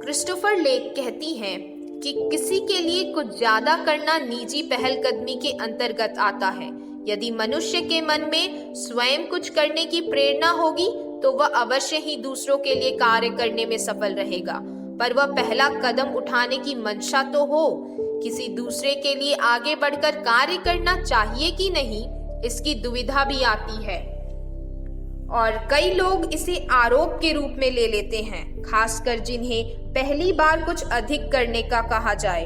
Christopher lake कहती हैं कि किसी के लिए कुछ ज्यादा करना निजी पहलकदमी के अंतर्गत आता है। यदि मनुष्य के मन में स्वयं कुछ करने की प्रेरणा होगी तो वह अवश्य ही दूसरों के लिए कार्य करने में सफल रहेगा, पर वह पहला कदम उठाने की मंशा तो हो। किसी दूसरे के लिए आगे बढ़कर कार्य करना चाहिए कि नहीं, इसकी दुविधा भी आती है और कई लोग इसे आरोप के रूप में ले लेते हैं, खासकर जिन्हें पहली बार कुछ अधिक करने का कहा जाए।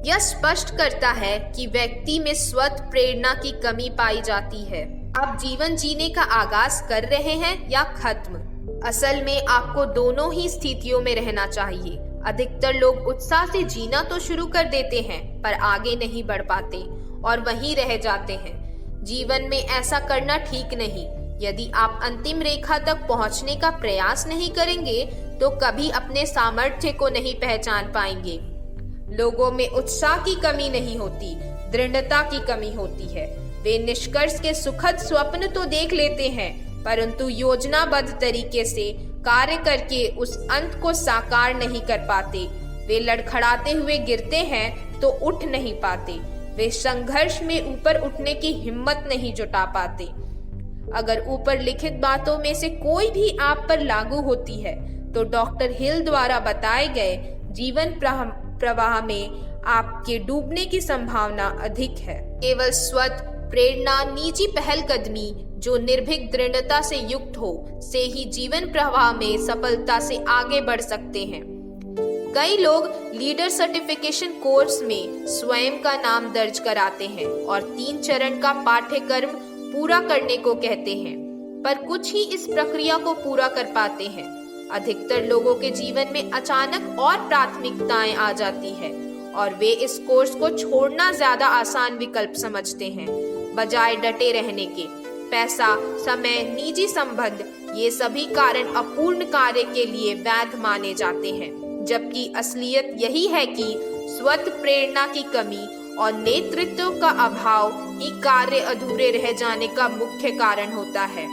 यह स्पष्ट करता है कि व्यक्ति में स्वतः प्रेरणा की कमी पाई जाती है। आप जीवन जीने का आगाज कर रहे हैं या खत्म? असल में आपको दोनों ही स्थितियों में रहना चाहिए। अधिकतर लोग उत्साह से जीना तो शुरू कर देते हैं पर आगे नहीं बढ़ पाते और वहीं रह जाते हैं। जीवन में ऐसा करना ठीक नहीं। यदि आप अंतिम रेखा तक पहुंचने का प्रयास नहीं करेंगे तो कभी अपने सामर्थ्य को नहीं पहचान पाएंगे। लोगों में उत्साह की कमी नहीं होती, दृढ़ता की कमी होती है। वे निष्कर्ष के सुखद स्वप्न तो देख लेते हैं परंतु योजनाबद्ध तरीके से कार्य करके उस अंत को साकार नहीं कर पाते। वे लड़खड़ाते हुए गिरते हैं तो उठ नहीं पाते। वे संघर्ष में ऊपर उठने की हिम्मत नहीं जुटा पाते। अगर ऊपर लिखित बातों में से कोई भी आप पर लागू होती है तो डॉक्टर हिल द्वारा बताए गए जीवन प्रवाह में आपके डूबने की संभावना अधिक है। केवल स्वतः प्रेरणा, निजी पहलकदमी जो निर्भीक दृढ़ता से युक्त हो से ही जीवन प्रवाह में सफलता से आगे बढ़ सकते हैं। कई लोग लीडर सर्टिफिकेशन कोर्स में स्वयं का नाम दर्ज कराते हैं और 3 चरण का पाठ्यक्रम पूरा करने को कहते हैं, पर कुछ ही इस प्रक्रिया को पूरा कर पाते हैं। अधिकतर लोगों के जीवन में अचानक और प्राथमिकताएं आ जाती है और वे इस कोर्स को छोड़ना ज्यादा आसान विकल्प समझते हैं बजाय डटे रहने के। पैसा, समय, निजी संबंध, ये सभी कारण अपूर्ण कार्य के लिए वैध माने जाते हैं, जबकि असलियत यही है कि स्वतः प्रेरणा की कमी और नेतृत्व का अभाव ही कार्य अधूरे रह जाने का मुख्य कारण होता है।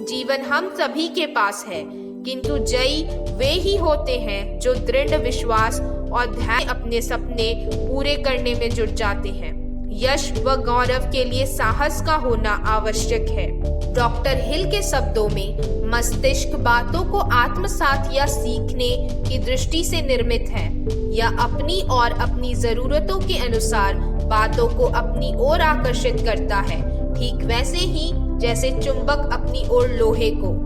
जीवन हम सभी के पास है, किंतु जयी वे ही होते हैं जो दृढ़ विश्वास और ध्यान अपने सपने पूरे करने में जुट जाते हैं। यश व गौरव के लिए साहस का होना आवश्यक है। डॉक्टर हिल के शब्दों में मस्तिष्क बातों को आत्मसात या सीखने की दृष्टि से निर्मित है। यह अपनी और अपनी जरूरतों के अनुसार बातों को अपनी ओर आकर्षित करता है, ठीक वैसे ही जैसे चुंबक अपनी ओर लोहे को।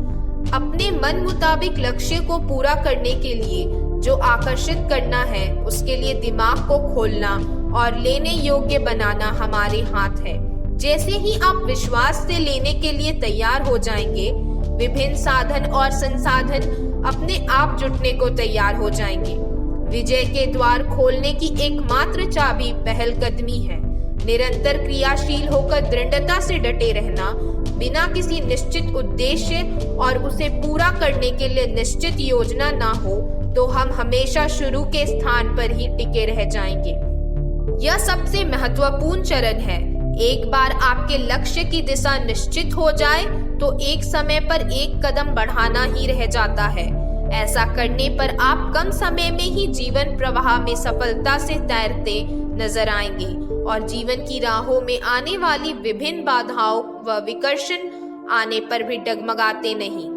अपने मन मुताबिक लक्ष्य को पूरा करने के लिए जो आकर्षित करना है उसके लिए दिमाग को खोलना और लेने योग्य बनाना हमारे हाथ है। जैसे ही आप विश्वास से लेने के लिए तैयार हो जाएंगे, विभिन्न साधन और संसाधन अपने आप जुटने को तैयार हो जाएंगे। विजय के द्वार खोलने की एकमात्र चाबी पहलकदमी है। निरंतर क्रियाशील होकर दृढ़ता से डटे रहना, बिना किसी निश्चित उद्देश्य और उसे पूरा करने के लिए निश्चित योजना ना हो तो हम हमेशा शुरू के स्थान पर ही टिके रह जाएंगे। यह सबसे महत्वपूर्ण चरण है। एक बार आपके लक्ष्य की दिशा निश्चित हो जाए तो एक समय पर एक कदम बढ़ाना ही रह जाता है। ऐसा करने पर आप कम समय में ही जीवन प्रवाह में सफलता से तैरते नजर आएंगे और जीवन की राहों में आने वाली विभिन्न बाधाओं व विकर्षण आने पर भी डगमगाते नहीं।